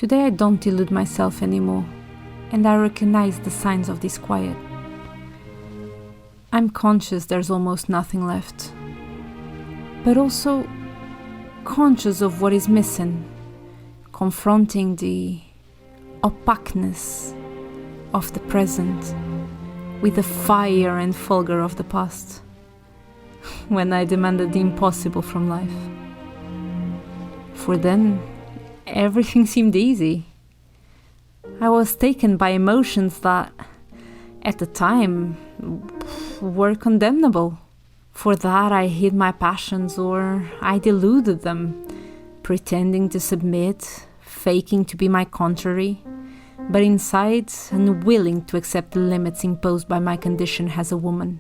Today I don't delude myself anymore, and I recognize the signs of disquiet. I'm conscious there's almost nothing left, but also conscious of what is missing, confronting the opaqueness of the present with the fire and fulgor of the past, when I demanded the impossible from life. For then, everything seemed easy. I was taken by emotions that, at the time, were condemnable. For that I hid my passions or I deluded them, pretending to submit, faking to be my contrary, but inside unwilling to accept the limits imposed by my condition as a woman,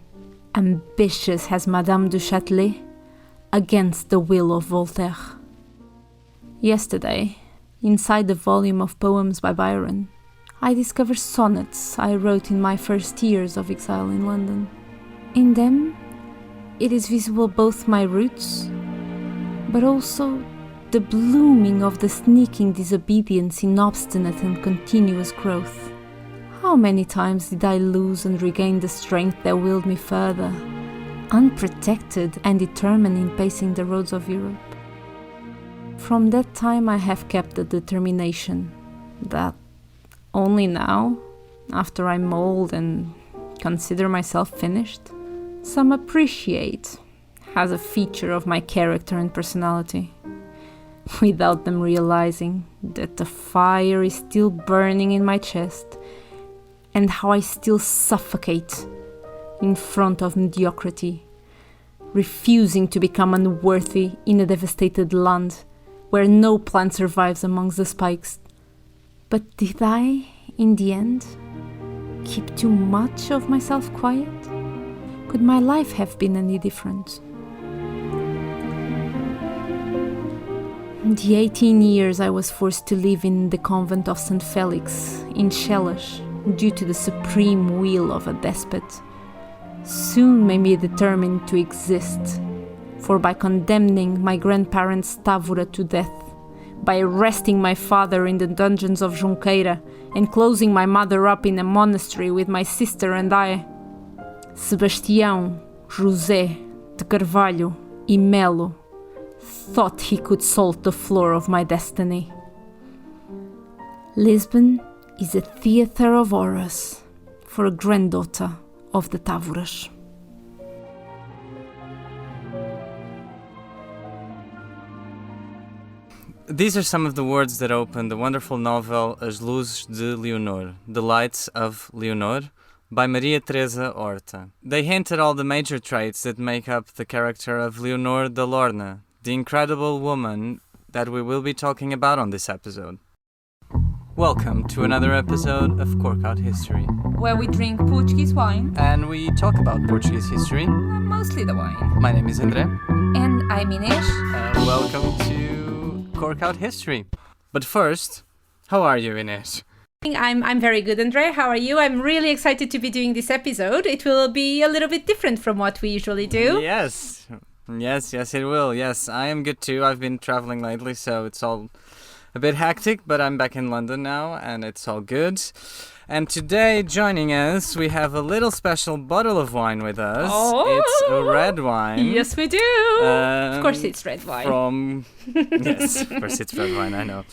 ambitious as Madame du Châtelet, against the will of Voltaire. Yesterday, inside the volume of poems by Byron, I discovered sonnets I wrote in my first years of exile in London. In them, it is visible both my roots, but also the blooming of the sneaking disobedience in obstinate and continuous growth. How many times did I lose and regain the strength that willed me further, unprotected and determined in pacing the roads of Europe? From that time I have kept the determination that only now, after I mold and consider myself finished, some appreciate as a feature of my character and personality, without them realizing that the fire is still burning in my chest and how I still suffocate in front of mediocrity, refusing to become unworthy in a devastated land where no plant survives amongst the spikes. But did I, in the end, keep too much of myself quiet? Could my life have been any different? The 18 years I was forced to live in the convent of St. Felix in Chelles due to the supreme will of a despot soon made me determined to exist, for by condemning my grandparents Távora to death, by arresting my father in the dungeons of Junqueira and closing my mother up in a monastery with my sister and I, Sebastião, José de Carvalho e Melo thought he could salt the floor of my destiny. Lisbon is a theatre of horrors for a granddaughter of the Távoras. These are some of the words that open the wonderful novel As Luzes de Leonor, The Lights of Leonor, by Maria Teresa Horta. They hint at all the major traits that make up the character of Leonor de Alorna, the incredible woman that we will be talking about on this episode. Welcome to another episode of Cork Out History, Where we drink Portuguese wine. and we talk about Portuguese history. Mostly the wine. My name is André, And I'm Inês. and welcome to Cork Out History. But first, how are you, Inês? I'm very good, Andre. How are you? I'm really excited to be doing this episode. It will be a little bit different from what we usually do. Yes, it will. Yes, I am good too. I've been traveling lately, so it's all a bit hectic, but I'm back in London now, and it's all good. And today, joining us, we have a little special bottle of wine with us. Oh! It's a red wine. Yes, we do. Of course it's red wine. Yes, of course it's red wine, I know.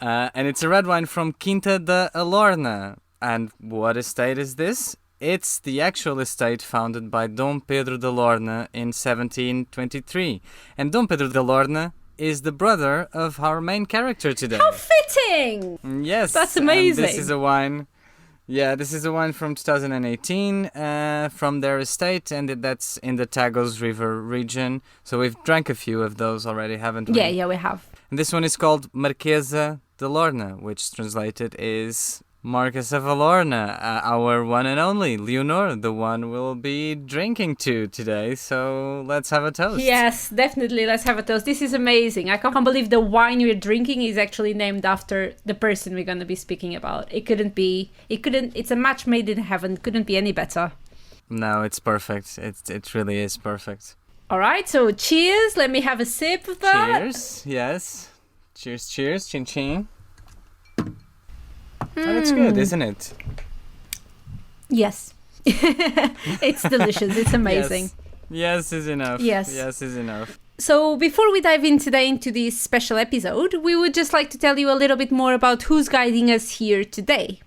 And it's a red wine from Quinta de Alorna. And what estate is this? It's the actual estate founded by Dom Pedro de Alorna in 1723. And Dom Pedro de Alorna is the brother of our main character today. How fitting! Yes. That's amazing. And this is a wine. Yeah, this is a wine from 2018 from their estate, and that's in the Tagus River region. So we've drank a few of those already, haven't we? Yeah, we have. And this one is called Marquise de Alorna, which translated is Marquise of Alorna, our one and only Leonor, the one we'll be drinking to today. So let's have a toast. Yes, definitely. Let's have a toast. This is amazing. I can't believe the wine we're drinking is actually named after the person we're going to be speaking about. It's a match made in heaven. Couldn't be any better. No, it's perfect. It really is perfect. All right, so cheers. Let me have a sip of that. Cheers. Yes. Cheers. Chin chin. And it's good, isn't it? Yes. It's delicious. It's amazing. Yes is enough. Yes is enough. So before we dive in today into this special episode, we would just like to tell you a little bit more about who's guiding us here today.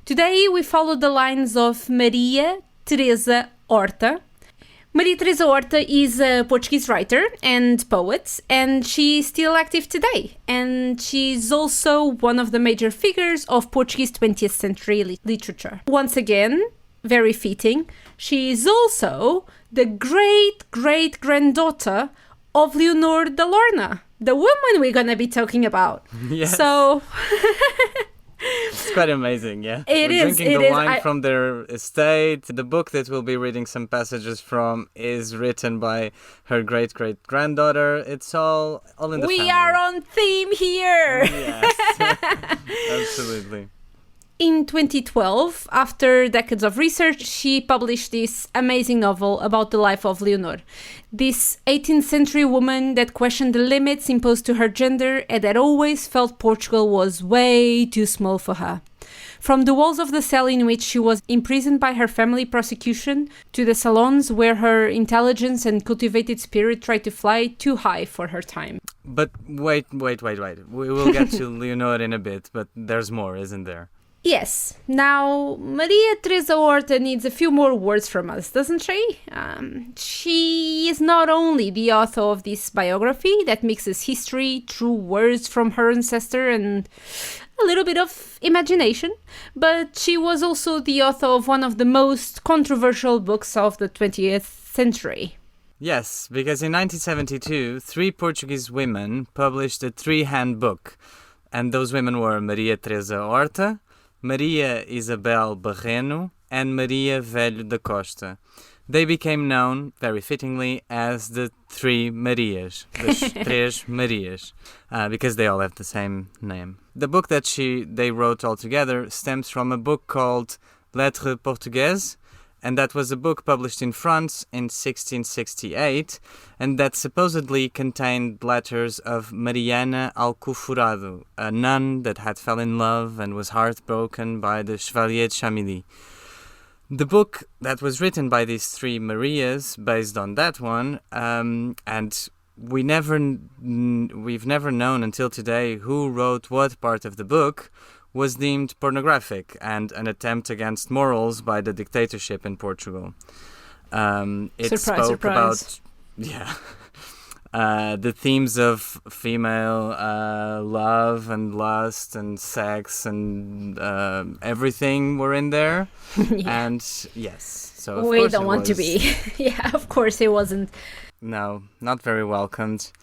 Today we follow the lines of Maria Teresa Horta. Maria Teresa Horta is a Portuguese writer and poet, and she's still active today. And she's also one of the major figures of Portuguese 20th century literature. Once again, very fitting, she is also the great-great-granddaughter of Leonor de Alorna, the woman we're going to be talking about. Yes. So... It's quite amazing, yeah? We're drinking the wine from their estate. The book that we'll be reading some passages from is written by her great-great-granddaughter. It's all in the family. We are on theme here! Yes, absolutely. In 2012, after decades of research, she published this amazing novel about the life of Leonor, this 18th century woman that questioned the limits imposed to her gender and that always felt Portugal was way too small for her. From the walls of the cell in which she was imprisoned by her family prosecution to the salons where her intelligence and cultivated spirit tried to fly too high for her time. But wait. We will get to Leonor in a bit, but there's more, isn't there? Yes. Now, Maria Teresa Horta needs a few more words from us, doesn't she? She is not only the author of this biography that mixes history, true words from her ancestor, and a little bit of imagination, but she was also the author of one of the most controversial books of the 20th century. Yes, because in 1972, 3 Portuguese women published a 3-hand book, and those women were Maria Teresa Horta, Maria Isabel Barreno, and Maria Velho da Costa. They became known, very fittingly, as the 3 Marias, the Três Marias, because they all have the same name. The book that they wrote all together stems from a book called Lettres Portugaises, and that was a book published in France in 1668, and that supposedly contained letters of Mariana Alcoforado, a nun that had fell in love and was heartbroken by the Chevalier de Chamilly. The book that was written by these 3 Marias, based on that one, and we've never known until today who wrote what part of the book, was deemed pornographic and an attempt against morals by the dictatorship in Portugal. It spoke about the themes of female love and lust and sex and everything were in there. Yeah. And yes, so of we course don't want to be. Yeah, of course it wasn't. No, not very welcomed.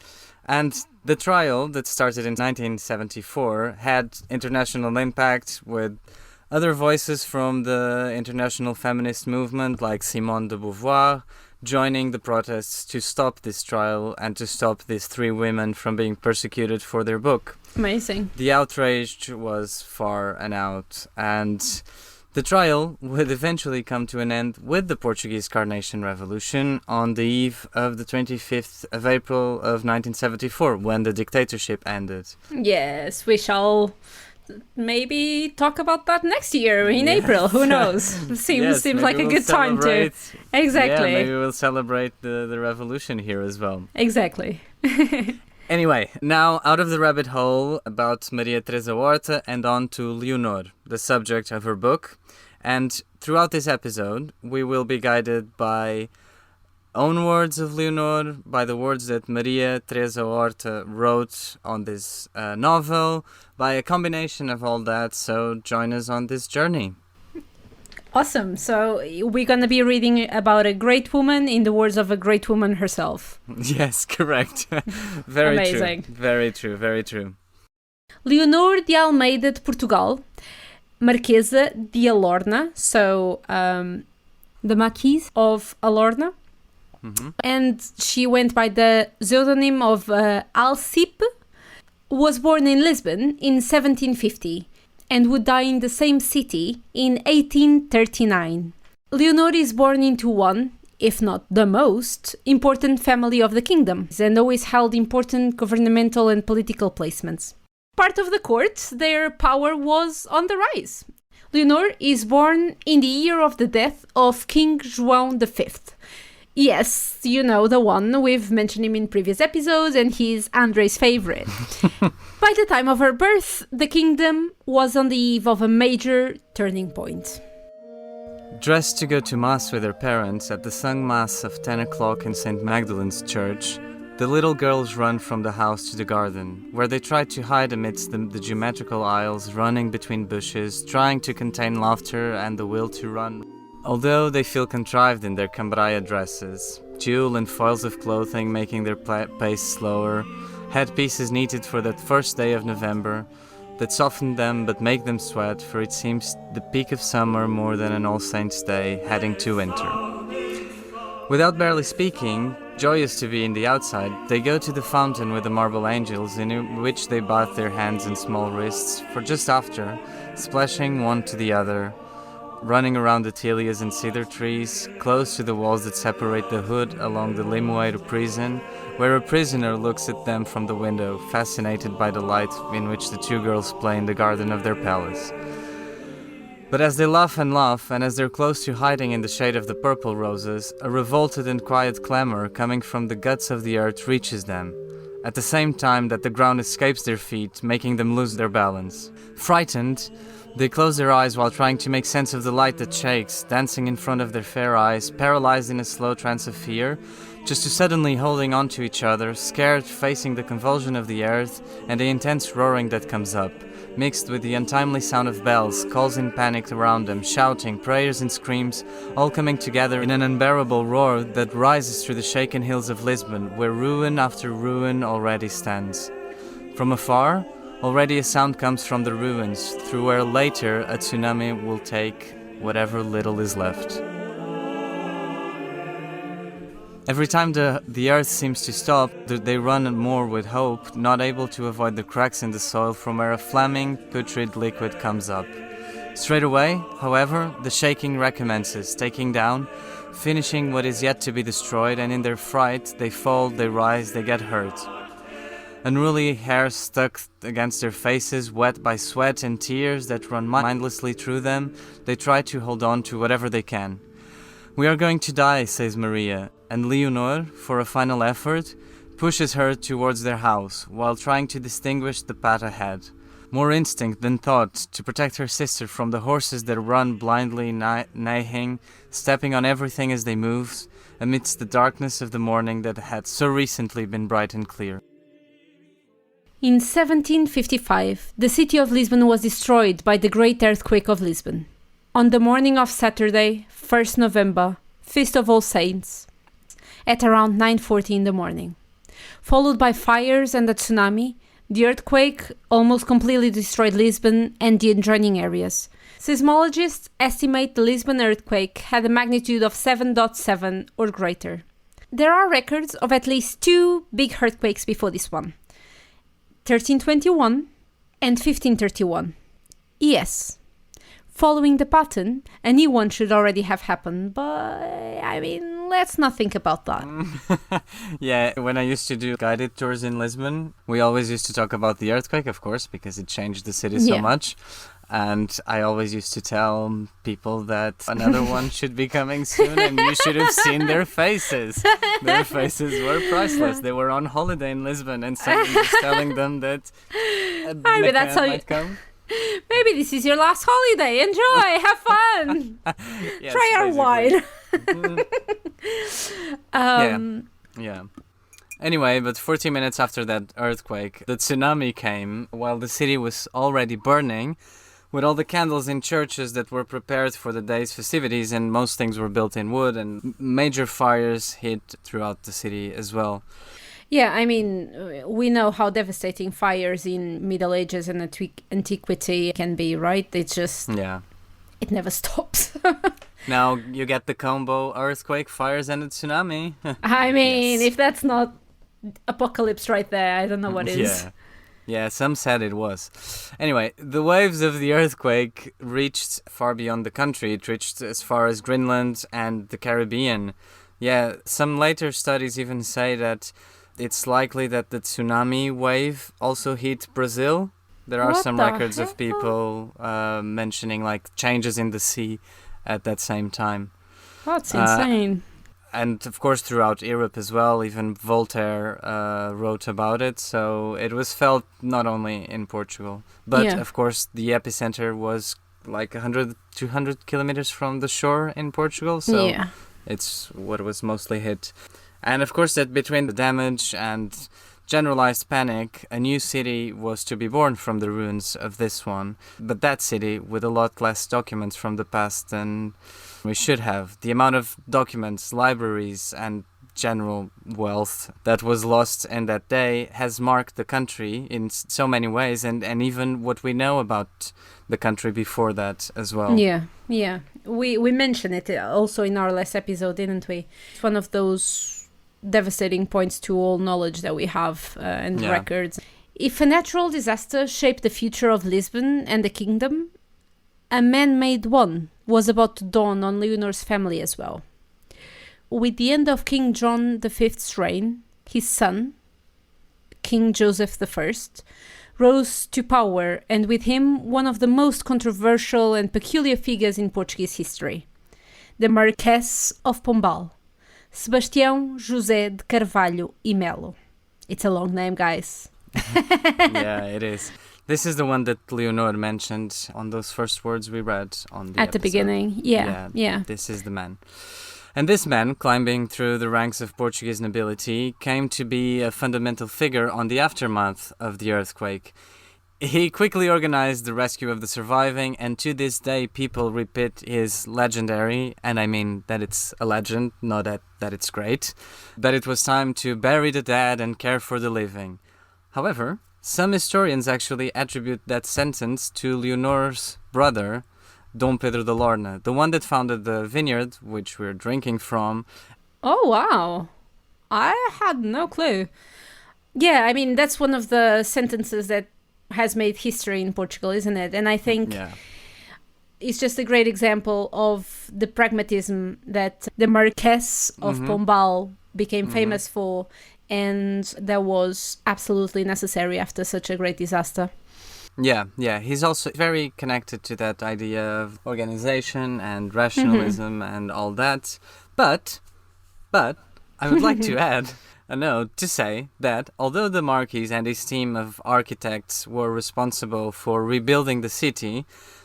And the trial that started in 1974 had international impact with other voices from the international feminist movement like Simone de Beauvoir joining the protests to stop this trial and to stop these 3 women from being persecuted for their book. Amazing. The outrage was far and out, and the trial would eventually come to an end with the Portuguese Carnation Revolution on the eve of the 25th of April of 1974, when the dictatorship ended. Yes, we shall maybe talk about that next year in April. Who knows? Seems like a good time to... Exactly. Yeah, maybe we'll celebrate the revolution here as well. Exactly. Anyway, now out of the rabbit hole about Maria Teresa Horta and on to Leonor, the subject of her book. And throughout this episode, we will be guided by own words of Leonor, by the words that Maria Teresa Horta wrote on this novel, by a combination of all that. So join us on this journey. Awesome. So we're going to be reading about a great woman in the words of a great woman herself. Yes, correct. Very amazing. True. Very true, very true. Leonor de Almeida de Portugal, Marquesa de Alorna, so the Marquise of Alorna. Mm-hmm. And she went by the pseudonym of Alcipe, was born in Lisbon in 1750 and would die in the same city in 1839. Leonor is born into one, if not the most, important family of the kingdom and always held important governmental and political placements. part of the court, their power was on the rise. Leonor is born in the year of the death of King João V. Yes, you know, the one. We've mentioned him in previous episodes, and he's Andre's favorite. By the time of her birth, the kingdom was on the eve of a major turning point. Dressed to go to Mass with her parents at the sung Mass of 10 o'clock in St. Magdalene's Church, the little girls run from the house to the garden, where they try to hide amidst the geometrical aisles, running between bushes, trying to contain laughter and the will to run. Although they feel contrived in their cambria dresses, jewel and foils of clothing making their pace slower, headpieces needed for that first day of November, that soften them but make them sweat, for it seems the peak of summer more than an All Saints' Day heading to winter. Without barely speaking, joyous to be in the outside, they go to the fountain with the marble angels, in which they bathe their hands and small wrists, for just after, splashing one to the other, running around the tilias and cedar trees, close to the walls that separate the hood along the Limoeiro prison, where a prisoner looks at them from the window, fascinated by the light in which the two girls play in the garden of their palace. But as they laugh, and as they're close to hiding in the shade of the purple roses, a revolted and quiet clamor coming from the guts of the earth reaches them, at the same time that the ground escapes their feet, making them lose their balance. Frightened, they close their eyes while trying to make sense of the light that shakes, dancing in front of their fair eyes, paralyzed in a slow trance of fear, just to suddenly holding on to each other, scared, facing the convulsion of the earth and the intense roaring that comes up, mixed with the untimely sound of bells, calls in panic around them, shouting, prayers and screams, all coming together in an unbearable roar that rises through the shaken hills of Lisbon, where ruin after ruin already stands. From afar, already a sound comes from the ruins, through where later a tsunami will take whatever little is left. Every time the earth seems to stop, they run more with hope, not able to avoid the cracks in the soil from where a flaming, putrid liquid comes up. Straight away, however, the shaking recommences, taking down, finishing what is yet to be destroyed, and in their fright, they fall, they rise, they get hurt. Unruly hair stuck against their faces, wet by sweat and tears that run mindlessly through them, they try to hold on to whatever they can. "We are going to die," says Maria, and Leonor, for a final effort, pushes her towards their house, while trying to distinguish the path ahead. More instinct than thought, to protect her sister from the horses that run blindly, neighing, stepping on everything as they move, amidst the darkness of the morning that had so recently been bright and clear. In 1755, the city of Lisbon was destroyed by the Great Earthquake of Lisbon. On the morning of Saturday, 1st November, Feast of All Saints, at around 9:40 in the morning. Followed by fires and a tsunami, the earthquake almost completely destroyed Lisbon and the adjoining areas. Seismologists estimate the Lisbon earthquake had a magnitude of 7.7 or greater. There are records of at least two big earthquakes before this one, 1321 and 1531. Yes, following the pattern, a new one should already have happened, but let's not think about that. Yeah, when I used to do guided tours in Lisbon, we always used to talk about the earthquake, of course, because it changed the city so much. And I always used to tell people that another one should be coming soon, and you should have seen their faces. Their faces were priceless. They were on holiday in Lisbon, and someone was telling them that that's how might come. Maybe this is your last holiday. Enjoy, have fun. Yes, try our wine. Yeah. Anyway, but 40 minutes after that earthquake, the tsunami came while the city was already burning, with all the candles in churches that were prepared for the day's festivities, and most things were built in wood, and major fires hit throughout the city as well. Yeah, we know how devastating fires in Middle Ages and antiquity can be, right? It's just... Yeah. It never stops. Now you get the combo: earthquake, fires, and a tsunami. Yes. If that's not apocalypse right there, I don't know what is. Yeah, some said it was. Anyway, the waves of the earthquake reached far beyond the country. It reached as far as Greenland and the Caribbean. Yeah, some later studies even say that it's likely that the tsunami wave also hit Brazil. There are What some the records of hell? people mentioning like changes in the sea at that same time. That's Uh, insane. and of course throughout Europe as well, even Voltaire wrote about it, so it was felt not only in Portugal, but Yeah. of course the epicenter was like 100, 200 kilometers from the shore in Portugal, so Yeah. it's what was mostly hit. And of course that between the damage and generalized panic, a new city was to be born from the ruins of this one, but that city with a lot less documents from the past than we should have. The amount of documents, libraries, and general wealth that was lost in that day has marked the country in so many ways, and even what we know about the country before that as well. Yeah, yeah. We mentioned it also in our last episode, didn't we? It's one of those devastating points to all knowledge that we have and Yeah. records. If a natural disaster shaped the future of Lisbon and the kingdom, a man-made one was about to dawn on Leonor's family as well. With the end of King John V's reign, his son, King Joseph I, rose to power, and with him one of the most controversial and peculiar figures in Portuguese history, the Marquis of Pombal, Sebastião José de Carvalho e Melo. It's a long name, guys. Yeah, it is. This is the one that Leonor mentioned on those first words we read on the At the episode. beginning, yeah. This is the man. And this man, climbing through the ranks of Portuguese nobility, came to be a fundamental figure on the aftermath of the earthquake. He quickly organized the rescue of the surviving, and to this day people repeat his legendary, and I mean that it's a legend, not that it's great, that it was time to bury the dead and care for the living. However, some historians actually attribute that sentence to Leonor's brother, Dom Pedro de Alorna, the one that founded the vineyard which we're drinking from. Oh, wow. I had no clue. Yeah, I mean, that's one of the sentences that has made history in Portugal, isn't it? And I think it's just a great example of the pragmatism that the Marquess of Pombal became famous for, and that was absolutely necessary after such a great disaster. Yeah. He's also very connected to that idea of organization and rationalism and all that. But I would like to add a note to say that although the Marquis and his team of architects were responsible for rebuilding the city,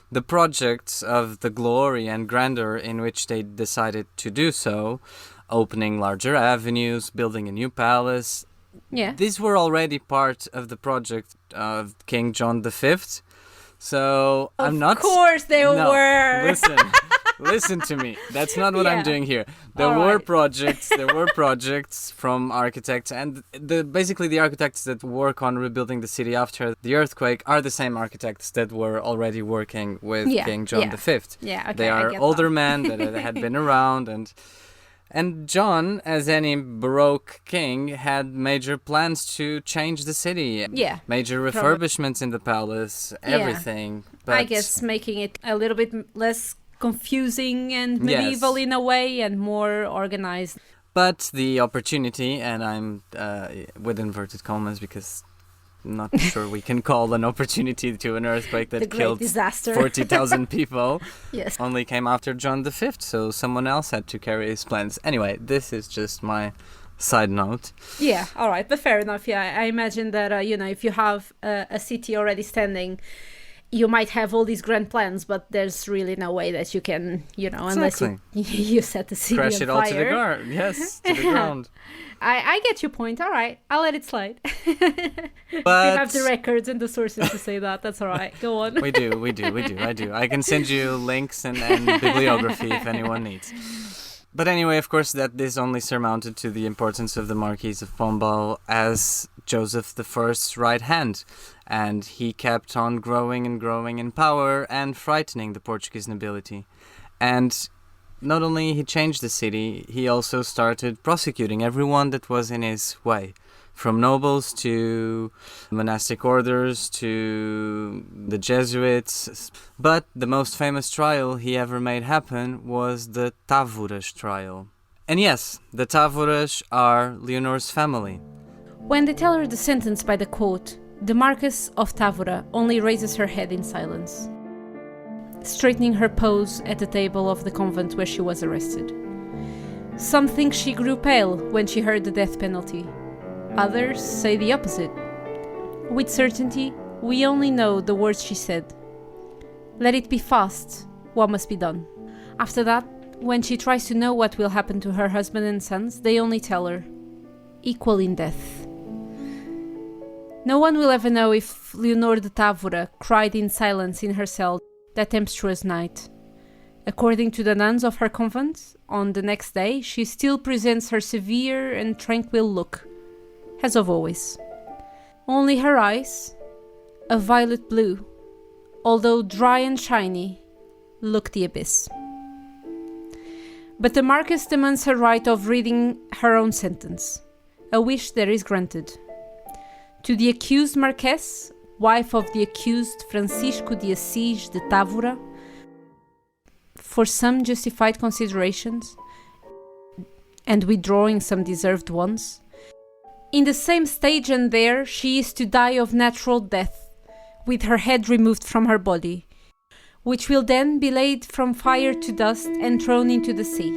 the projects of the glory and grandeur in which they decided to do so, opening larger avenues, building a new palace, these were already part of the project of King John V. So I'm not... Of course they were! Listen to me. That's not what I'm doing here. There All were right. projects from architects, and basically the architects that work on rebuilding the city after the earthquake are the same architects that were already working with King John V. Yeah, okay, They are older men that had been around, and John, as any Baroque king, had major plans to change the city. Yeah. Major refurbishments in the palace, everything. But I guess making it a little bit less confusing and medieval in a way and more organized. But the opportunity, and I'm with inverted commas because I'm not sure we can call an opportunity to an earthquake that killed 40,000 people, only came after John V, so someone else had to carry his plans. Anyway, this is just my side note. Yeah, all right, but fair enough. Yeah, I imagine that, if you have a city already standing, you might have all these grand plans, but there's really no way that you can, unless you set the city Crash on it fire. all to the ground. Yes, to the ground. I get your point. All right, I'll let it slide. But you have the records and the sources to say that. That's all right. Go on. We do. I do. I can send you links and bibliography if anyone needs. But anyway, of course, that this only surmounted to the importance of the Marquis of Pombal as Joseph I's right hand, and he kept on growing in power and frightening the Portuguese nobility. And not only he changed the city, he also started prosecuting everyone that was in his way, from nobles to monastic orders to the Jesuits. But the most famous trial he ever made happen was the Távoras trial. And yes, the Távoras are Leonor's family. When they tell her the sentence by the court, The Marquis of Távora only raises her head in silence, straightening her pose at the table of the convent where she was arrested. Some think she grew pale when she heard the death penalty. Others say the opposite. With certainty, we only know the words she said. Let it be fast, what must be done. After that, when she tries to know what will happen to her husband and sons, they only tell her, equal in death. No one will ever know if Leonor de Távora cried in silence in her cell that tempestuous night. According to the nuns of her convent, on the next day she still presents her severe and tranquil look, as of always. Only her eyes, a violet blue, although dry and shiny, look the abyss. But the Marquess demands her right of reading her own sentence, a wish that is granted. To the accused Marquess, wife of the accused Francisco de Assis de Távora, for some justified considerations, and withdrawing some deserved ones, in the same stage and there she is to die of natural death, with her head removed from her body, which will then be laid from fire to dust and thrown into the sea.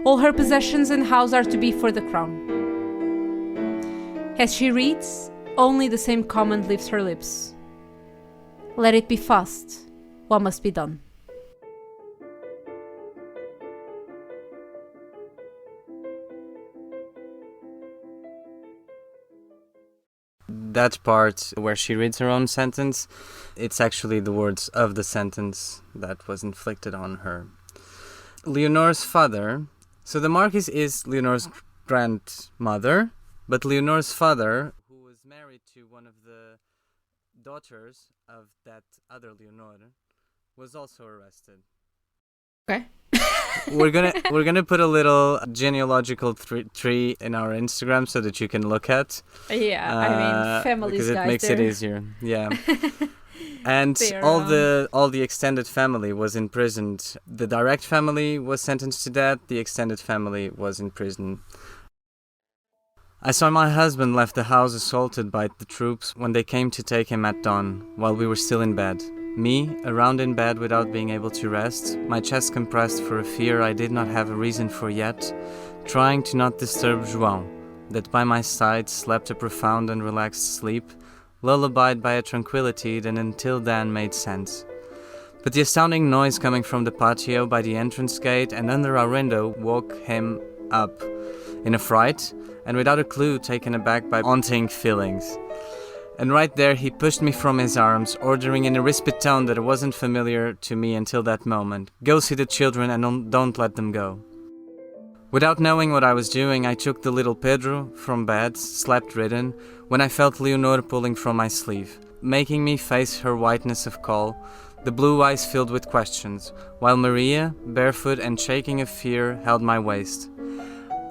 All her possessions and house are to be for the crown. As she reads, only the same comment leaves her lips. Let it be fast, what must be done. That part where she reads her own sentence, it's actually the words of the sentence that was inflicted on her. Leonor's father, so the Marquis is Leonor's grandmother, but Leonor's father, who was married to one of the daughters of that other Leonor, was also arrested. Okay. we're gonna put a little genealogical tree in our Instagram so that you can look at. Yeah, I mean, families, because it guys, makes it easier. Yeah. And They're, all the extended family was imprisoned. The direct family was sentenced to death. The extended family was in prison. I saw my husband left the house assaulted by the troops when they came to take him at dawn, while we were still in bed. Me, around in bed without being able to rest, my chest compressed for a fear I did not have a reason for yet, trying to not disturb João, that by my side slept a profound and relaxed sleep, lullabied by a tranquility that until then made sense. But the astounding noise coming from the patio by the entrance gate and under our window woke him up, in a fright, and without a clue taken aback by haunting feelings. And right there he pushed me from his arms, ordering in a rispid tone that wasn't familiar to me until that moment, "Go see the children and don't let them go." Without knowing what I was doing, I took the little Pedro from bed, slept-ridden, when I felt Leonor pulling from my sleeve, making me face her whiteness of caul, the blue eyes filled with questions, while Maria, barefoot and shaking of fear, held my waist.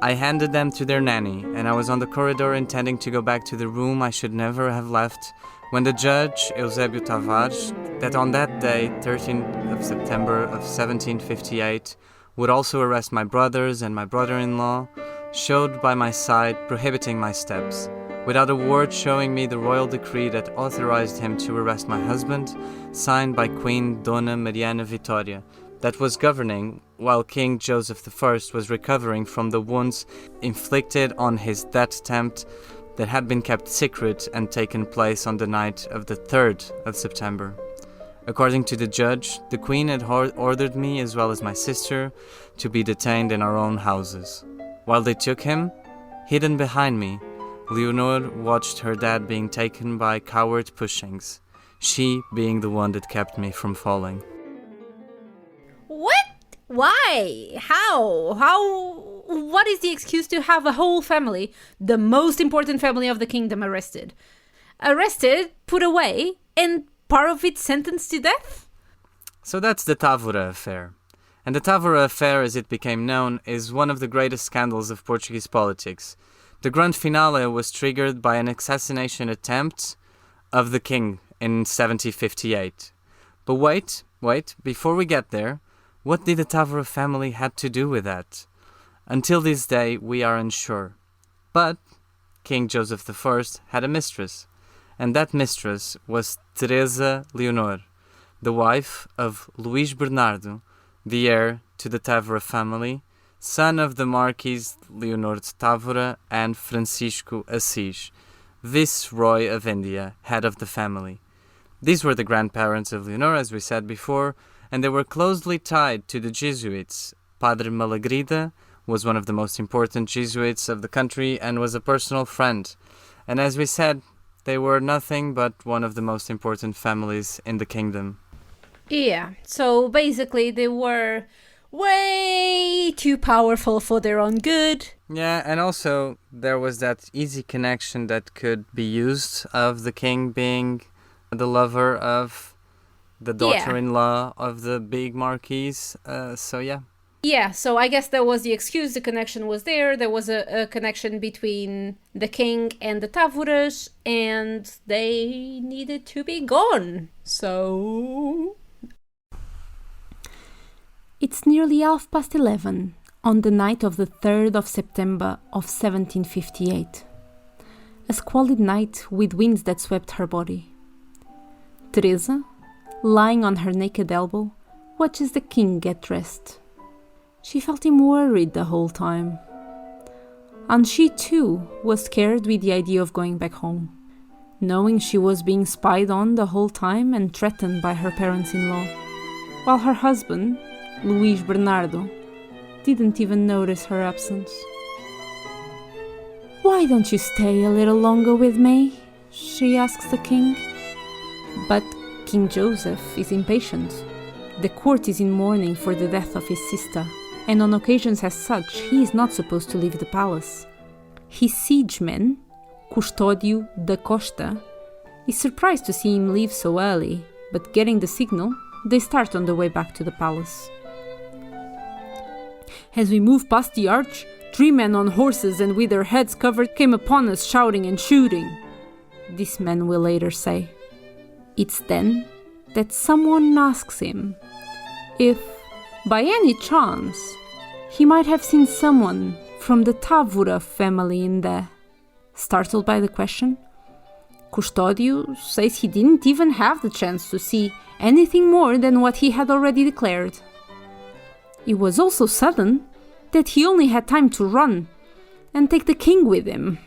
I handed them to their nanny, and I was on the corridor intending to go back to the room I should never have left, when the judge, Eusébio Tavares, that on that day, 13th of September of 1758, would also arrest my brothers and my brother-in-law, showed by my side, prohibiting my steps, without a word showing me the royal decree that authorized him to arrest my husband, signed by Queen Dona Mariana Vitória, that was governing while King Joseph I was recovering from the wounds inflicted on his death attempt that had been kept secret and taken place on the night of the 3rd of September. According to the judge, the Queen had ordered me, as well as my sister, to be detained in our own houses. While they took him, hidden behind me, Leonor watched her dad being taken by coward pushings, she being the one that kept me from falling. What? Why? How? What is the excuse to have a whole family, the most important family of the kingdom, arrested? Arrested, put away, and part of it sentenced to death? So that's the Távora Affair. And the Távora Affair, as it became known, is one of the greatest scandals of Portuguese politics. The grand finale was triggered by an assassination attempt of the king in 1758. But wait, before we get there, what did the Távora family had to do with that? Until this day, we are unsure. But King Joseph I had a mistress, and that mistress was Teresa Leonor, the wife of Luís Bernardo, the heir to the Távora family, son of the Marquise Leonor de Távora and Francisco Assis, Viceroy of India, head of the family. These were the grandparents of Leonor, as we said before, and they were closely tied to the Jesuits. Padre Malagrida was one of the most important Jesuits of the country and was a personal friend. And as we said, they were nothing but one of the most important families in the kingdom. Yeah, so basically they were way too powerful for their own good. Yeah, and also there was that easy connection that could be used of the king being the lover of the daughter-in-law of the big marquise. Yeah, so I guess that was the excuse. The connection was there. There was a connection between the king and the Távoras, and they needed to be gone. So... It's nearly 11:30 on the night of the 3rd of September of 1758. A squalid night with winds that swept her body. Teresa, lying on her naked elbow, watches the king get dressed. She felt him worried the whole time. And she too was scared with the idea of going back home, knowing she was being spied on the whole time and threatened by her parents-in-law, while her husband, Luís Bernardo, didn't even notice her absence. "Why don't you stay a little longer with me?" she asks the king. But King Joseph is impatient. The court is in mourning for the death of his sister, and on occasions as such, he is not supposed to leave the palace. His siegeman, Custódio da Costa, is surprised to see him leave so early, but getting the signal, they start on the way back to the palace. As we moved past the arch, 3 men on horses and with their heads covered came upon us shouting and shooting, this man will later say. It's then that someone asks him if, by any chance, he might have seen someone from the Távora family in there. Startled by the question, Custódio says he didn't even have the chance to see anything more than what he had already declared. It was all so sudden that he only had time to run and take the king with him.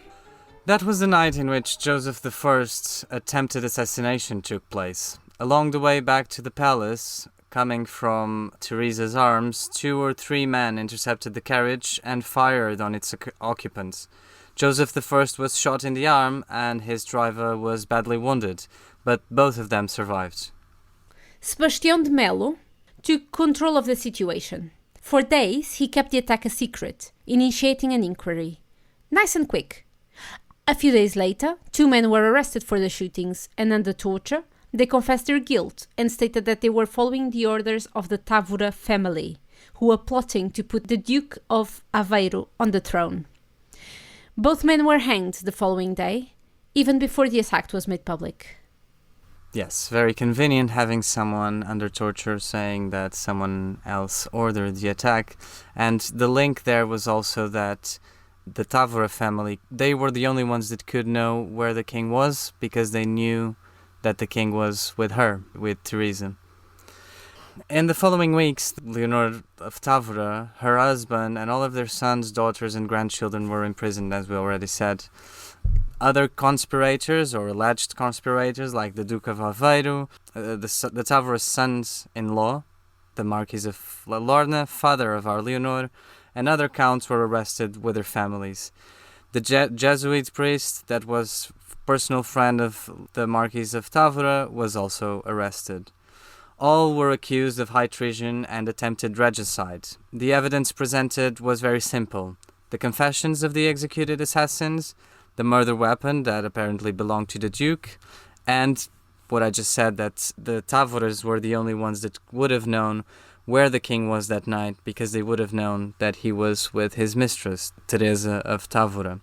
That was the night in which Joseph I's attempted assassination took place. Along the way back to the palace, coming from Teresa's arms, 2 or 3 men intercepted the carriage and fired on its occupants. Joseph I was shot in the arm and his driver was badly wounded, but both of them survived. Sebastião de Melo took control of the situation. For days, he kept the attack a secret, initiating an inquiry. Nice and quick. A few days later, 2 men were arrested for the shootings, and under torture, they confessed their guilt and stated that they were following the orders of the Távora family, who were plotting to put the Duke of Aveiro on the throne. Both men were hanged the following day, even before the attack was made public. Yes, very convenient having someone under torture saying that someone else ordered the attack. And the link there was also that the Távora family, they were the only ones that could know where the king was because they knew that the king was with her, with Teresa. In the following weeks, Leonor of Távora, her husband, and all of their sons, daughters, and grandchildren were imprisoned, as we already said. Other conspirators, or alleged conspirators, like the Duke of Aveiro, the Távora's sons-in-law, the Marquise of Alorna, father of our Leonor, and other counts were arrested with their families. The Jesuit priest, that was personal friend of the Marquise of Távora, was also arrested. All were accused of high treason and attempted regicide. The evidence presented was very simple. The confessions of the executed assassins, the murder weapon that apparently belonged to the Duke, and what I just said, that the Távoras were the only ones that would have known where the king was that night, because they would have known that he was with his mistress, Teresa of Távora.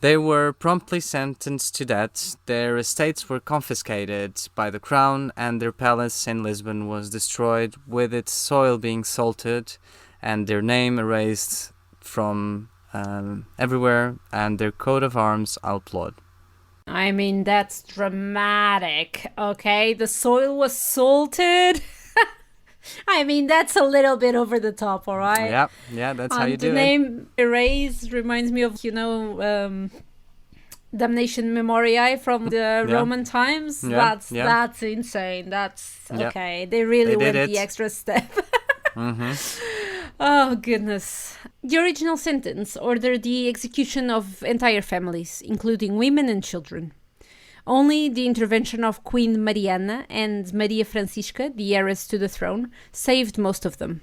They were promptly sentenced to death, their estates were confiscated by the crown, and their palace in Lisbon was destroyed, with its soil being salted and their name erased from everywhere, and their coat of arms outlawed. I mean, that's dramatic, okay? The soil was salted. I mean, that's a little bit over the top, all right? Yeah, that's how you do the it. name Erase reminds me of, Damnation Memoriae from the Roman times. That's insane. That's okay. They really went the extra step. Oh, goodness. The original sentence ordered the execution of entire families, including women and children. Only the intervention of Queen Mariana and Maria Francisca, the heiress to the throne, saved most of them.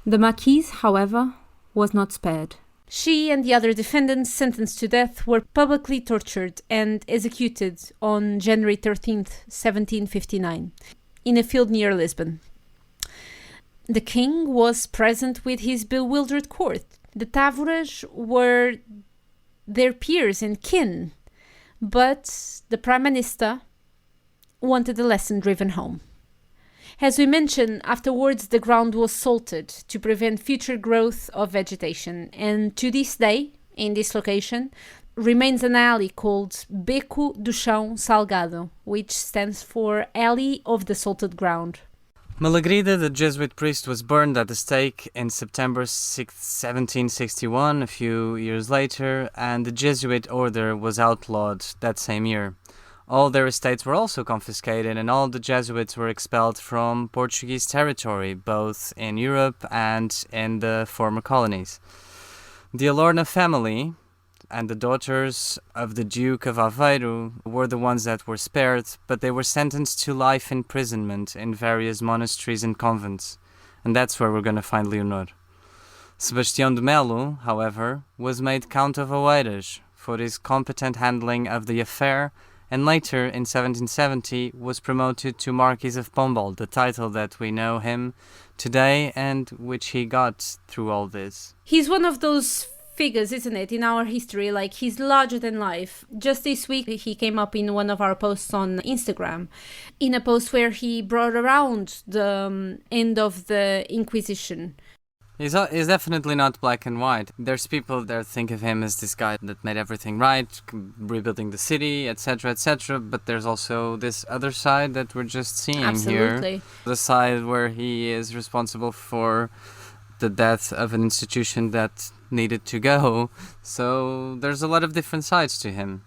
The Marquise, however, was not spared. She and the other defendants sentenced to death were publicly tortured and executed on January 13th, 1759, in a field near Lisbon. The king was present with his bewildered court. The Távoras were their peers and kin, but the Prime Minister wanted the lesson driven home. As we mentioned, afterwards the ground was salted to prevent future growth of vegetation, and to this day, in this location, remains an alley called Beco do Chão Salgado, which stands for Alley of the Salted Ground. Malagrida, the Jesuit priest, was burned at the stake in September 1761, a few years later, and the Jesuit order was outlawed that same year. All their estates were also confiscated, and all the Jesuits were expelled from Portuguese territory, both in Europe and in the former colonies. The Alorna family and the daughters of the Duke of Aveiro were the ones that were spared, but they were sentenced to life imprisonment in various monasteries and convents, and that's where we're going to find Leonor. Sebastião de Melo, however, was made Count of Oeiras for his competent handling of the affair, and later, in 1770, was promoted to Marquis of Pombal, the title that we know him today and which he got through all this. He's one of those figures, isn't it, in our history, like he's larger than life. Just this week he came up in one of our posts on Instagram, in a post where he brought around the end of the Inquisition. He's definitely not black and white. There's people that think of him as this guy that made everything right, rebuilding the city, etc., but there's also this other side that we're just seeing here. The side where he is responsible for the death of an institution that needed to go. So there's a lot of different sides to him.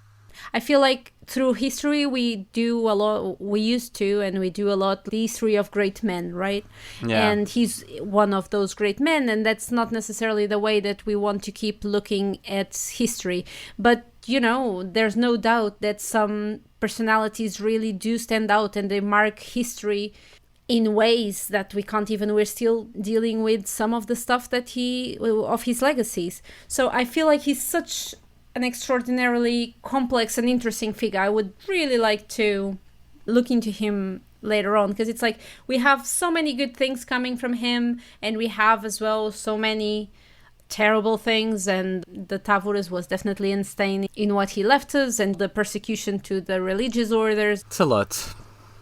I feel like through history we do a lot, we used to, and we do a lot, the history of great men, right? Yeah. And he's one of those great men, and that's not necessarily the way that we want to keep looking at history. But, there's no doubt that some personalities really do stand out and they mark history in ways that we can't even, we're still dealing with some of the stuff that of his legacies. So I feel like he's such an extraordinarily complex and interesting figure. I would really like to look into him later on, because it's like we have so many good things coming from him, and we have as well so many terrible things, and the Távoras was definitely insane in what he left us, and the persecution to the religious orders. It's a lot.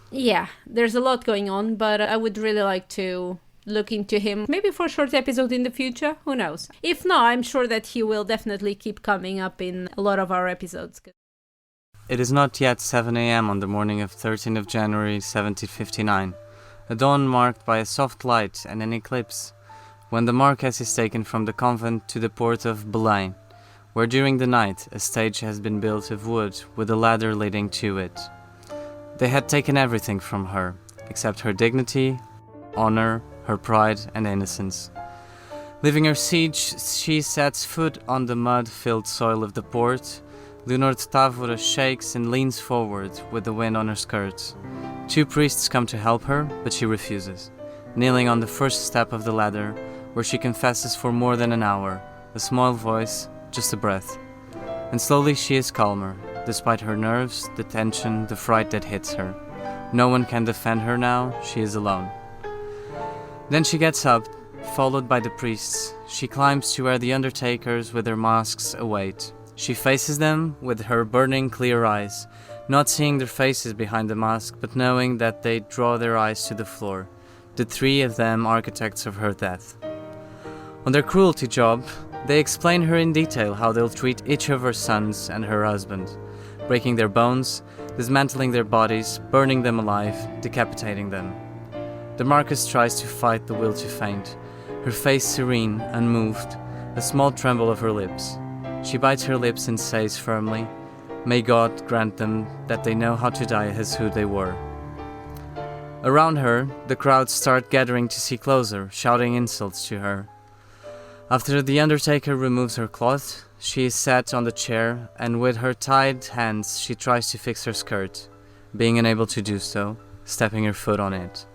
Yeah, there's a lot going on, but I would really like to look into him, maybe for a short episode in the future, who knows. If not, I'm sure that he will definitely keep coming up in a lot of our episodes. It is not yet 7 a.m. on the morning of 13th of January 1759, a dawn marked by a soft light and an eclipse, when the Marquess is taken from the convent to the port of Belém, where during the night a stage has been built of wood with a ladder leading to it. They had taken everything from her, except her dignity, honor, her pride and innocence. Leaving her siege, she sets foot on the mud-filled soil of the port. Leonor de Távora shakes and leans forward with the wind on her skirts. Two priests come to help her, but she refuses, kneeling on the first step of the ladder, where she confesses for more than an hour, a small voice, just a breath. And slowly she is calmer, despite her nerves, the tension, the fright that hits her. No one can defend her now, she is alone. Then she gets up, followed by the priests. She climbs to where the undertakers with their masks await. She faces them with her burning clear eyes, not seeing their faces behind the mask, but knowing that they draw their eyes to the floor, the three of them architects of her death. On their cruelty job, they explain her in detail how they'll treat each of her sons and her husband. breaking their bones, dismantling their bodies, burning them alive, decapitating them. The Marquise tries to fight the will to faint, her face serene, unmoved, a small tremble of her lips. She bites her lips and says firmly, "May God grant them that they know how to die as who they were." Around her, the crowds start gathering to see closer, shouting insults to her. After the undertaker removes her cloth, she is sat on the chair, and with her tied hands she tries to fix her skirt, being unable to do so, stepping her foot on it.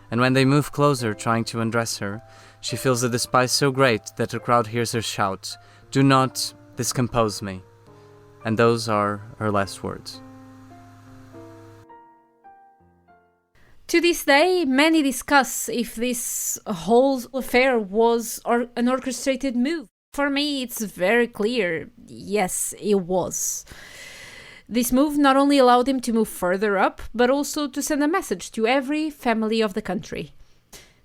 And when they move closer, trying to undress her, she feels a despise so great that the crowd hears her shout, "Do not discompose me." And those are her last words. To this day, many discuss if this whole affair was an orchestrated move. For me, it's very clear, yes, it was. This move not only allowed him to move further up, but also to send a message to every family of the country.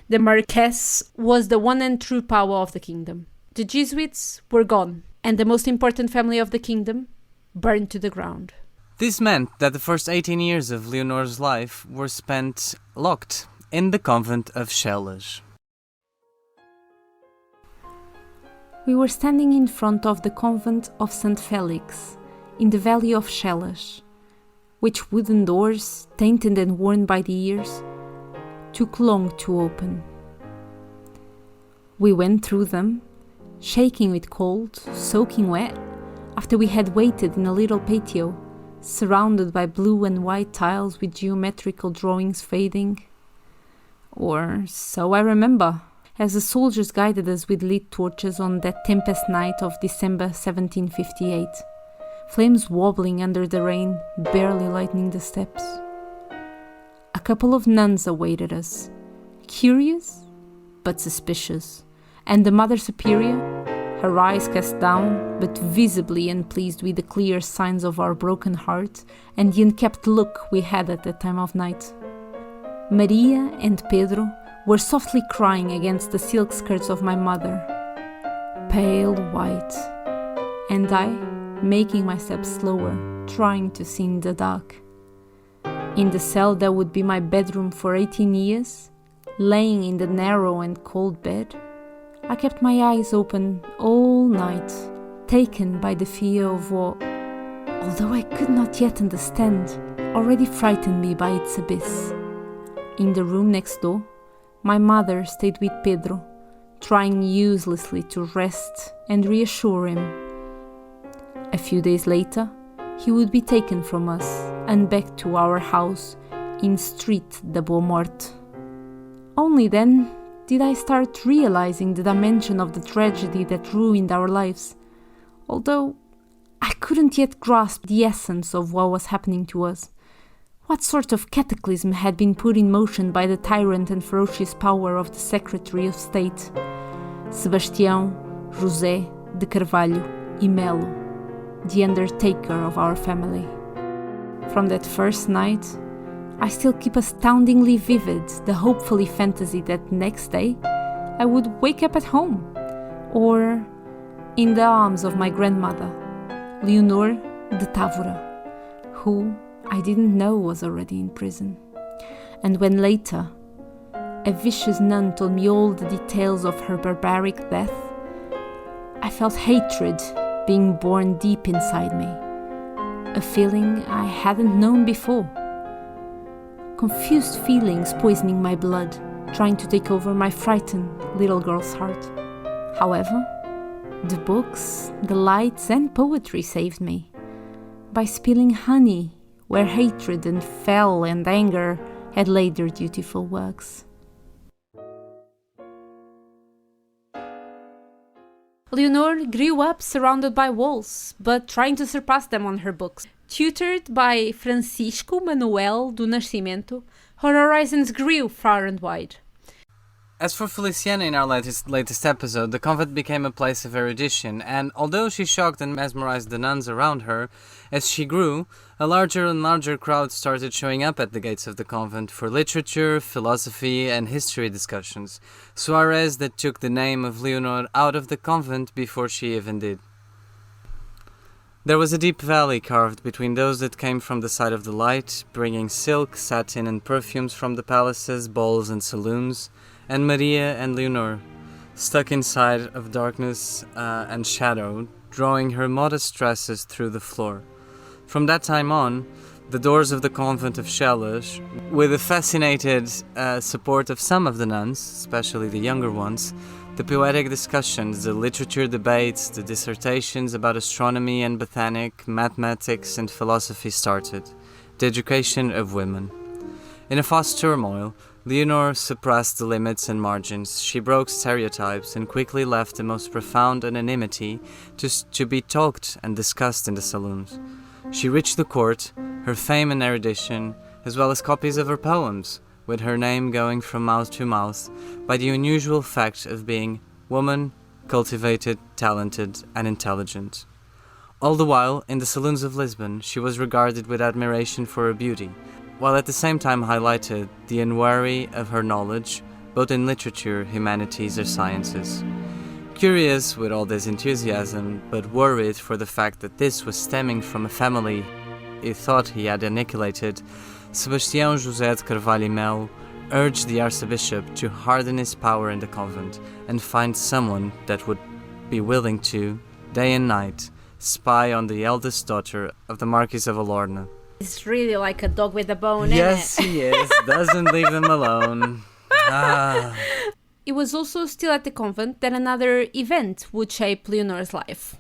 The Marquess was the one and true power of the kingdom. The Jesuits were gone, and the most important family of the kingdom burned to the ground. This meant that the first 18 years of Leonor's life were spent locked in the convent of Chelas. We were standing in front of the convent of St. Felix, in the valley of Chelas, which wooden doors, tainted and worn by the years, took long to open. We went through them, shaking with cold, soaking wet, after we had waited in a little patio, surrounded by blue and white tiles with geometrical drawings fading. Or so I remember, as the soldiers guided us with lit torches on that tempest night of December 1758, flames wobbling under the rain, barely lighting the steps. A couple of nuns awaited us, curious but suspicious, and the Mother Superior, her eyes cast down, but visibly unpleased with the clear signs of our broken heart and the unkept look we had at that time of night. Maria and Pedro were softly crying against the silk skirts of my mother, pale white, and I making my steps slower, trying to see in the dark. In the cell that would be my bedroom for 18 years, laying in the narrow and cold bed, I kept my eyes open all night, taken by the fear of what, although I could not yet understand, already frightened me by its abyss. In the room next door, my mother stayed with Pedro, trying uselessly to rest and reassure him. A few days later, he would be taken from us and back to our house in Street da Boa Morte. Only then did I start realizing the dimension of the tragedy that ruined our lives, although I couldn't yet grasp the essence of what was happening to us. What sort of cataclysm had been put in motion by the tyrant and ferocious power of the Secretary of State, Sebastião José de Carvalho e Melo, the undertaker of our family. From that first night, I still keep astoundingly vivid the hopefully fantasy that next day I would wake up at home, or in the arms of my grandmother, Leonor de Távora, who I didn't know was already in prison. And when later, a vicious nun told me all the details of her barbaric death, I felt hatred being born deep inside me, a feeling I hadn't known before. Confused feelings poisoning my blood, trying to take over my frightened little girl's heart. However, the books, the lights and poetry saved me, by spilling honey where hatred and fel and anger had laid their dutiful works. Leonor grew up surrounded by walls, but trying to surpass them on her books. Tutored by Francisco Manuel do Nascimento, her horizons grew far and wide. As for Feliciana in our latest episode, the convent became a place of erudition, and although she shocked and mesmerized the nuns around her, as she grew, a larger and larger crowd started showing up at the gates of the convent for literature, philosophy, and history discussions, soirees that took the name of Leonor out of the convent before she even did. There was a deep valley carved between those that came from the side of the light, bringing silk, satin, and perfumes from the palaces, balls, and saloons, and Maria and Leonor, stuck inside of darkness and shadow, drawing her modest dresses through the floor. From that time on, the doors of the convent of Chelas, with the fascinated support of some of the nuns, especially the younger ones, the poetic discussions, the literature debates, the dissertations about astronomy and botanic, mathematics and philosophy started. The education of women. In a fast turmoil, Leonor suppressed the limits and margins. She broke stereotypes and quickly left the most profound anonymity to be talked and discussed in the saloons. She reached the court, her fame and erudition, as well as copies of her poems, with her name going from mouth to mouth, by the unusual fact of being woman, cultivated, talented, and intelligent. All the while, in the saloons of Lisbon, she was regarded with admiration for her beauty, while at the same time highlighted the unwary of her knowledge, both in literature, humanities, or sciences. Curious with all this enthusiasm, but worried for the fact that this was stemming from a family he thought he had annihilated, Sebastião José de Carvalho e Melo urged the archbishop to harden his power in the convent and find someone that would be willing to, day and night, spy on the eldest daughter of the Marquise of Alorna. It's really like a dog with a bone, Yes, isn't it? he is. Doesn't leave them alone. It was also still at the convent that another event would shape Leonor's life.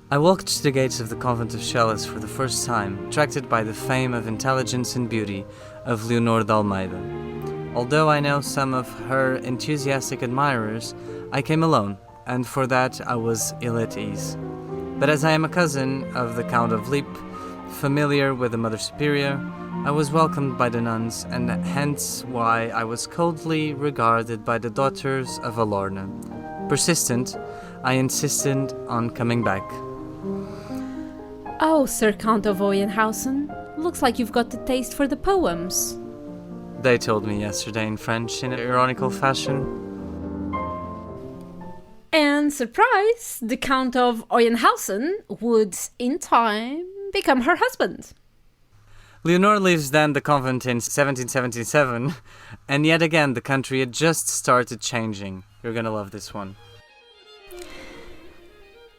I walked to the gates of the convent of Chelas for the first time, attracted by the fame of intelligence and beauty of Leonor de Almeida. Although I know some of her enthusiastic admirers, I came alone, and for that I was ill at ease. But as I am a cousin of the Count of Lippe, familiar with the Mother Superior, I was welcomed by the nuns, and hence why I was coldly regarded by the daughters of Alorna. Persistent, I insisted on coming back. Oh, Sir Count of Oyenhausen, looks like you've got the taste for the poems. They told me yesterday in French in an ironical fashion. And surprise, the Count of Oyenhausen would, in time, become her husband. Leonor leaves then the convent in 1777, and yet again the country had just started changing. You're gonna love this one.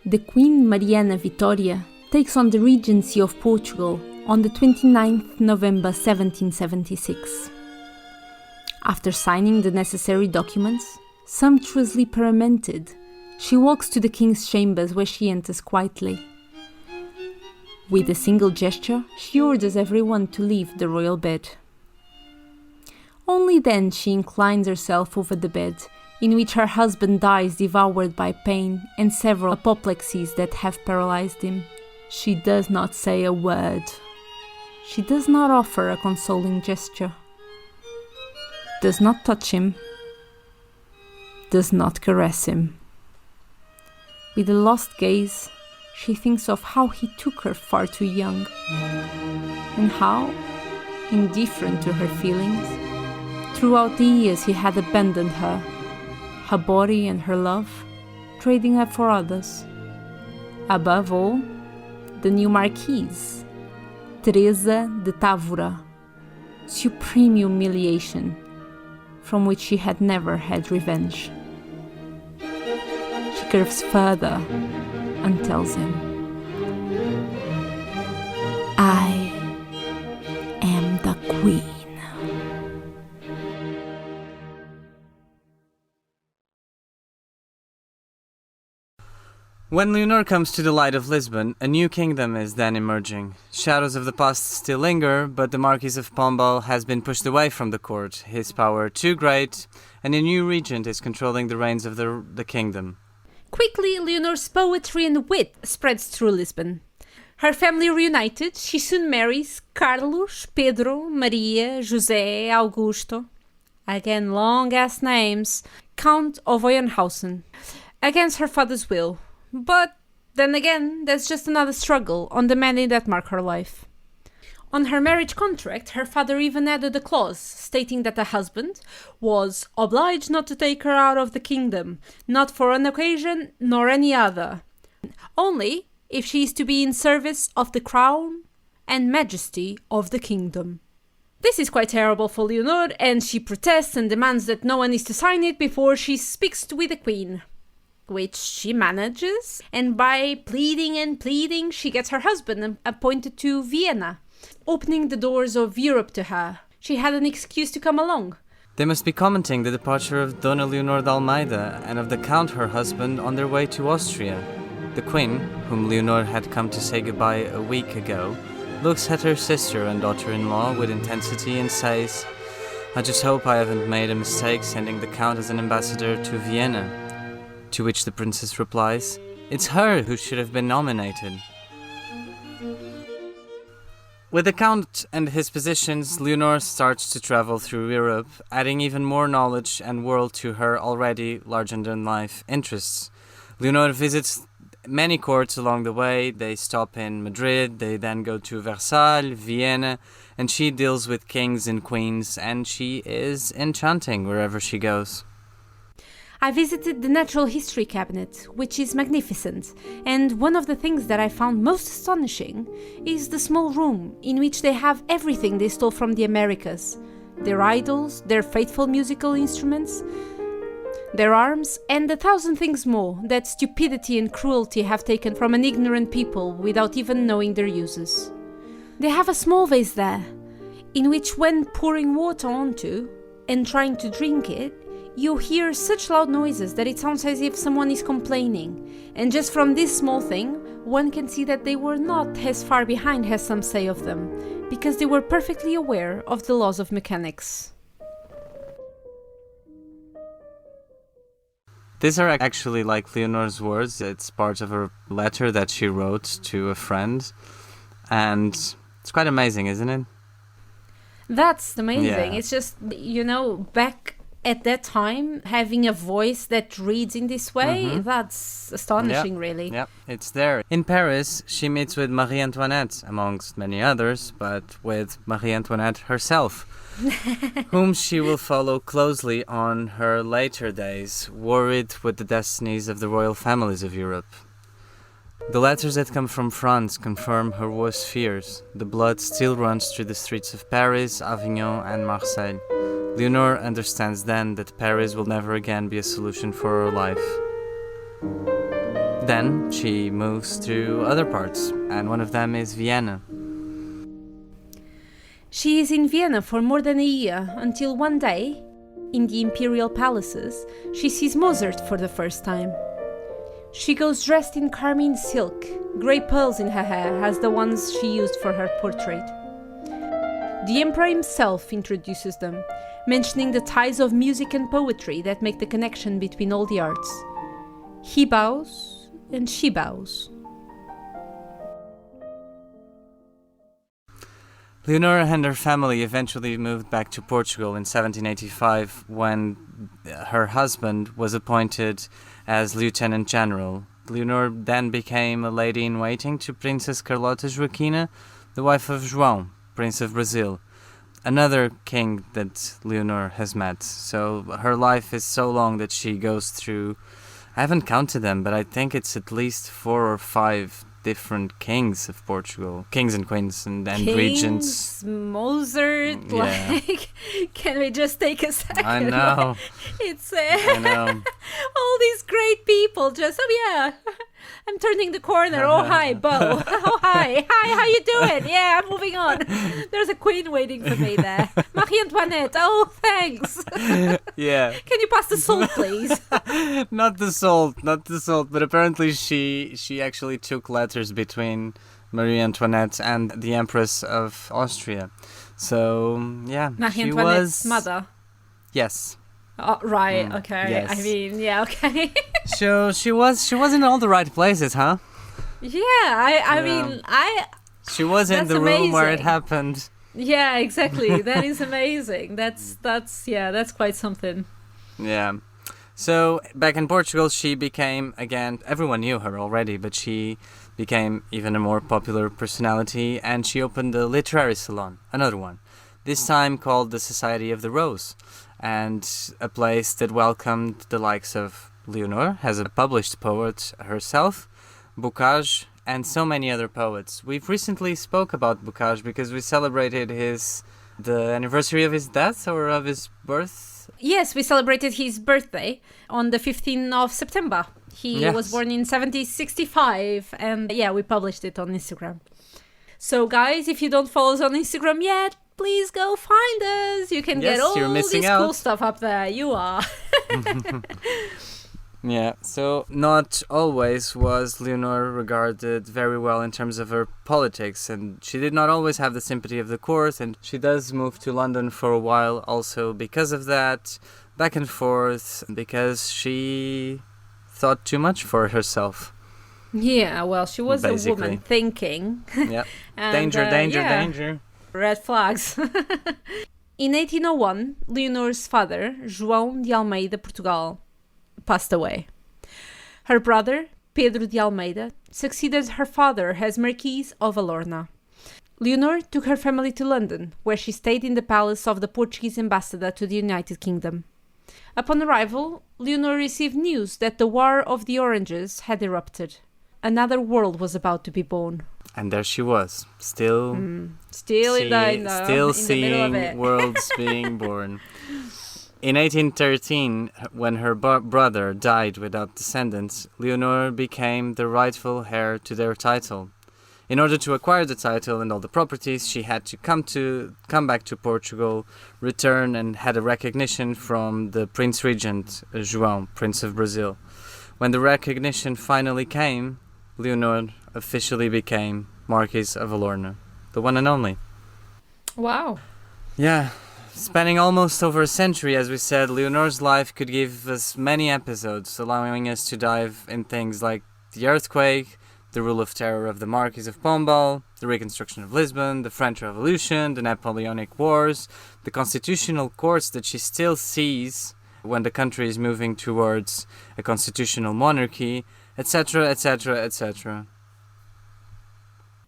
The Queen Mariana Vitória takes on the regency of Portugal on the 29th November 1776. After signing the necessary documents, sumptuously paramented, she walks to the king's chambers where she enters quietly. With a single gesture, she orders everyone to leave the royal bed. Only then she inclines herself over the bed, in which her husband dies devoured by pain and several apoplexies that have paralyzed him. She does not say a word. She does not offer a consoling gesture. Does not touch him. Does not caress him. With a lost gaze, she thinks of how he took her far too young, and how, indifferent to her feelings, throughout the years he had abandoned her body and her love, trading her for others. Above all, the new Marquise, Teresa de Távora, supreme humiliation, from which she had never had revenge. She curves further and tells him, I am the Queen. When Leonor comes to the light of Lisbon, a new kingdom is then emerging. Shadows of the past still linger, but the Marquis of Pombal has been pushed away from the court, his power too great, and a new regent is controlling the reins of the kingdom. Quickly, Leonor's poetry and wit spreads through Lisbon. Her family reunited, she soon marries Carlos, Pedro, Maria, José, Augusto, again long-ass names, Count of Oyenhausen, against her father's will. But then again, there's just another struggle on the many that mark her life. On her marriage contract, her father even added a clause stating that the husband was obliged not to take her out of the kingdom, not for an occasion nor any other. Only if she is to be in service of the crown and majesty of the kingdom. This is quite terrible for Leonor, and she protests and demands that no one is to sign it before she speaks with the queen, which she manages, and by pleading and pleading, she gets her husband appointed to Vienna, opening the doors of Europe to her. She had an excuse to come along. They must be commenting the departure of Dona Leonor de Almeida and of the Count, her husband, on their way to Austria. The Queen, whom Leonor had come to say goodbye a week ago, looks at her sister and daughter-in-law with intensity and says, "I just hope I haven't made a mistake sending the Count as an ambassador to Vienna." To which the princess replies, "It's her who should have been nominated." With the Count and his positions, Leonor starts to travel through Europe, adding even more knowledge and world to her already larger-than-life interests. Leonor visits many courts along the way. They stop in Madrid, they then go to Versailles, Vienna, and she deals with kings and queens, and she is enchanting wherever she goes. I visited the Natural History Cabinet, which is magnificent, and one of the things that I found most astonishing is the small room in which they have everything they stole from the Americas. Their idols, their faithful musical instruments, their arms, and 1,000 things more that stupidity and cruelty have taken from an ignorant people without even knowing their uses. They have a small vase there, in which when pouring water onto and trying to drink it, you hear such loud noises that it sounds as if someone is complaining. And just from this small thing, one can see that they were not as far behind as some say of them, because they were perfectly aware of the laws of mechanics. These are actually like Leonor's words. It's part of a letter that she wrote to a friend. And it's quite amazing, isn't it? That's amazing. Yeah. It's just, back at that time, having a voice that reads in this way, that's astonishing, really. Yeah, it's there. In Paris, she meets with Marie Antoinette, amongst many others, but with Marie Antoinette herself, whom she will follow closely on her later days, worried with the destinies of the royal families of Europe. The letters that come from France confirm her worst fears. The blood still runs through the streets of Paris, Avignon, and Marseille. Leonor understands then that Paris will never again be a solution for her life. Then she moves to other parts, and one of them is Vienna. She is in Vienna for more than a year, until one day, in the imperial palaces, she sees Mozart for the first time. She goes dressed in carmine silk, grey pearls in her hair as the ones she used for her portrait. The emperor himself introduces them, mentioning the ties of music and poetry that make the connection between all the arts. He bows, and she bows. Leonor and her family eventually moved back to Portugal in 1785 when her husband was appointed as Lieutenant General. Leonor then became a lady-in-waiting to Princess Carlota Joaquina, the wife of João, Prince of Brazil, another king that Leonor has met. So her life is so long that she goes through, I haven't counted them, but I think it's at least 4 or 5 different kings of Portugal, kings and queens and regents. Mozart, Yeah. Can we just take a second? I know. It's I know. all these great people just, I'm turning the corner. Oh, hi, Bo. Oh, hi. Hi, how you doing? Yeah, I'm moving on. There's a queen waiting for me there. Marie Antoinette. Oh, thanks. Yeah. Can you pass the salt, please? Not the salt, but apparently she actually took letters between Marie Antoinette and the Empress of Austria. So, yeah. Marie Antoinette's mother. Yes. Oh, right, okay. Yes. I mean, yeah, okay. So she was in all the right places, huh? Yeah, I mean, She was in That's the room where it amazing. happened. Yeah, exactly. That is amazing. That's quite something. Yeah. So back in Portugal, she became, again, everyone knew her already, but she became even a more popular personality, and she opened a literary salon, another one, this time called the Society of the Rose, and a place that welcomed the likes of Leonor, as a published poet herself, Bocage, and so many other poets. We've recently spoke about Bocage because we celebrated the anniversary of his death or of his birth. Yes, we celebrated his birthday on the 15th of September. He was born in 1765, and we published it on Instagram. So guys, if you don't follow us on Instagram yet, please go find us. You can get all this cool stuff up there. You are. Yeah, so not always was Leonor regarded very well in terms of her politics, and she did not always have the sympathy of the court, and she does move to London for a while also because of that, back and forth, because she thought too much for herself. Yeah, well, she was a woman thinking. Yeah. Danger. Red flags. In 1801, Leonor's father, João de Almeida Portugal, passed away. Her brother, Pedro de Almeida, succeeded her father as Marquise of Alorna. Leonor took her family to London, where she stayed in the palace of the Portuguese ambassador to the United Kingdom. Upon arrival, Leonor received news that the War of the Oranges had erupted. Another world was about to be born. And there she was, still seeing worlds being born. In 1813, when her brother died without descendants, Leonor became the rightful heir to their title. In order to acquire the title and all the properties, she had to come back to Portugal, return, and had a recognition from the Prince Regent, João, Prince of Brazil. When the recognition finally came, Leonor officially became Marquise of Alorna, the one and only. Wow. Yeah. Spanning almost over a century, as we said, Leonor's life could give us many episodes, allowing us to dive in things like the earthquake, the rule of terror of the Marquis of Pombal, the reconstruction of Lisbon, the French Revolution, the Napoleonic Wars, the constitutional courts that she still sees when the country is moving towards a constitutional monarchy, etc., etc., etc.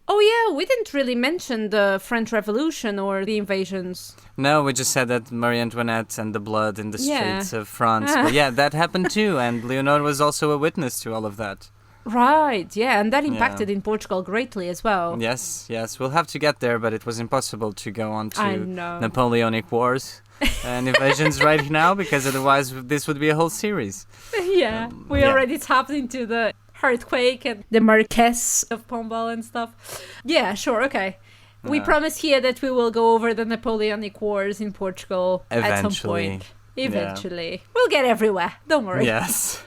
Oh yeah, we didn't really mention the French Revolution or the invasions. No, we just said that Marie Antoinette and the blood in the streets of France. But yeah, that happened too, and Leonor was also a witness to all of that. Right, yeah, and that impacted in Portugal greatly as well. Yes, we'll have to get there, but it was impossible to go on to Napoleonic Wars and invasions right now, because otherwise this would be a whole series. Yeah, we already tapped into the earthquake and the Marquis of Pombal and stuff. Yeah, sure, okay. We promise here that we will go over the Napoleonic Wars in Portugal at some point. Eventually. Yeah. We'll get everywhere, don't worry. Yes.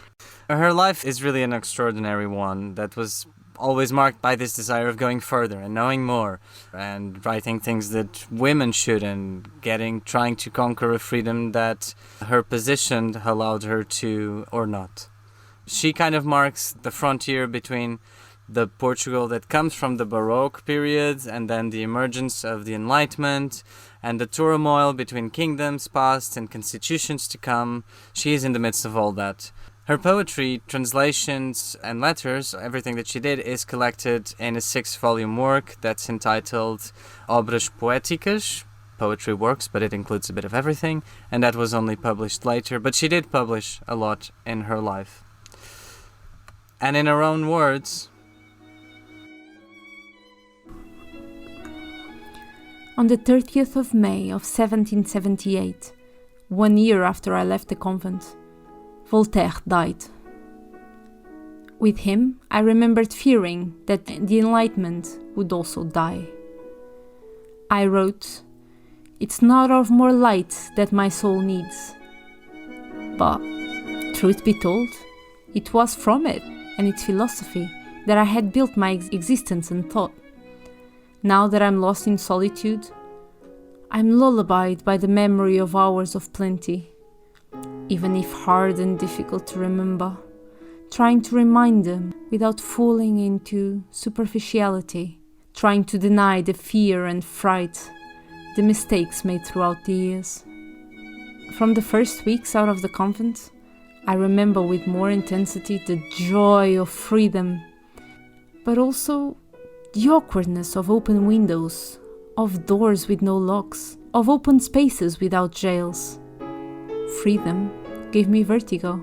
Her life is really an extraordinary one that was always marked by this desire of going further and knowing more and writing things that women should, and trying to conquer a freedom that her position allowed her to or not. She kind of marks the frontier between the Portugal that comes from the Baroque period and then the emergence of the Enlightenment and the turmoil between kingdoms past and constitutions to come. She is in the midst of all that. Her poetry, translations, and letters, everything that she did, is collected in a 6-volume work that's entitled Obras Poéticas, poetry works, but it includes a bit of everything, and that was only published later, but she did publish a lot in her life. And in her own words, on the 30th of May of 1778, 1 year after I left the convent, Voltaire died. With him, I remembered fearing that the Enlightenment would also die. I wrote, "It's not of more light that my soul needs." But, truth be told, it was from it and its philosophy that I had built my existence and thought. Now that I'm lost in solitude, I'm lullabied by the memory of hours of plenty, even if hard and difficult to remember, trying to remind them without falling into superficiality, trying to deny the fear and fright, the mistakes made throughout the years. From the first weeks out of the convent, I remember with more intensity the joy of freedom, but also the awkwardness of open windows, of doors with no locks, of open spaces without jails. Freedom gave me vertigo.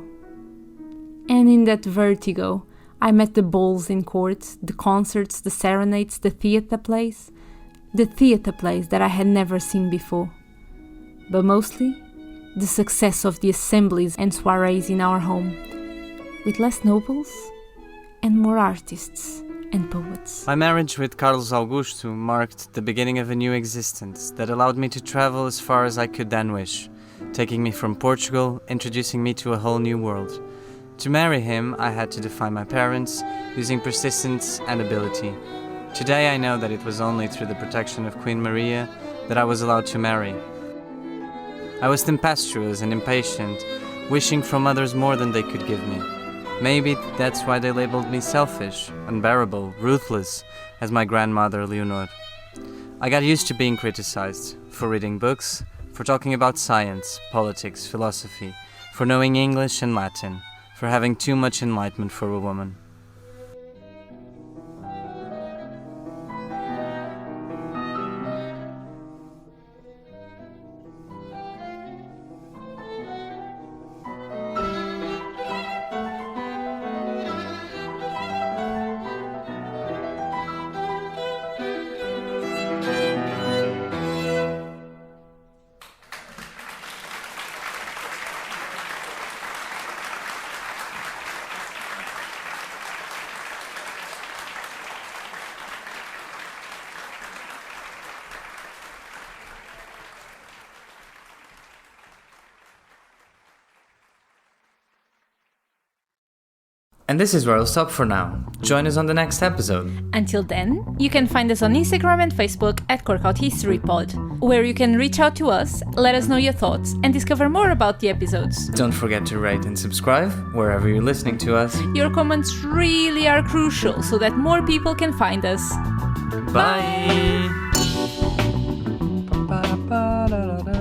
And in that vertigo, I met the balls in court, the concerts, the serenades, the theatre plays that I had never seen before. But mostly, the success of the assemblies and soirees in our home, with less nobles and more artists and poets. My marriage with Carlos Augusto marked the beginning of a new existence that allowed me to travel as far as I could then wish, taking me from Portugal, introducing me to a whole new world. To marry him, I had to defy my parents, using persistence and ability. Today I know that it was only through the protection of Queen Maria that I was allowed to marry. I was tempestuous and impatient, wishing from others more than they could give me. Maybe that's why they labeled me selfish, unbearable, ruthless, as my grandmother Leonor. I got used to being criticized, for reading books, for talking about science, politics, philosophy, for knowing English and Latin, for having too much enlightenment for a woman. And this is where I'll stop for now. Join us on the next episode. Until then, you can find us on Instagram and Facebook at Corkout History Pod, where you can reach out to us, let us know your thoughts, and discover more about the episodes. Don't forget to rate and subscribe wherever you're listening to us. Your comments really are crucial so that more people can find us. Bye! Bye.